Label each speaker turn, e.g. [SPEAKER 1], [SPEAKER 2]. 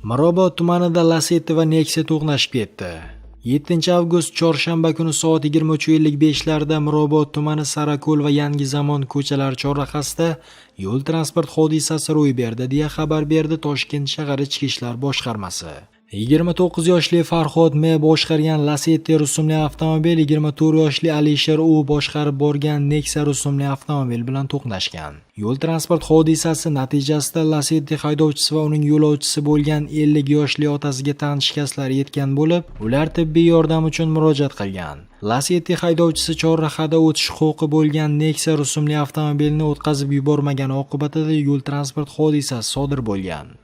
[SPEAKER 1] Mirobod tumanida Lacetti va Nexia to'qnashib ketdi. 7-avgust chorshanba kuni soat 23:55larda Mirobod tumani Sarako'l va Yangi Zamon ko'chalari chorrahasida yo'l transport hodisasi ro'y berdi, deya xabar berdi Toshkent shahar Ichki ishlar boshqarmasi. 29 yoshli Farhod M boshqargan Lacetti rusumli avtomobil 24 yoshli Alisher U boshqarib borgan Nexia rusumli avtomobil bilan to'qnashgan. Yo'l transport hodisasi natijasida Lacetti haydovchisi va uning yo'lovchisi bo'lgan 50 yoshli otasiga tan shikastlar yetgan bo'lib, ular tibbiy yordam uchun murojaat qilgan. Lacetti haydovchisi chorrahada o'tish huquqi bo'lgan Nexia rusumli avtomobilni o'tkazib yubormagani oqibatida yo'l transport hodisasi sodir bo'lgan.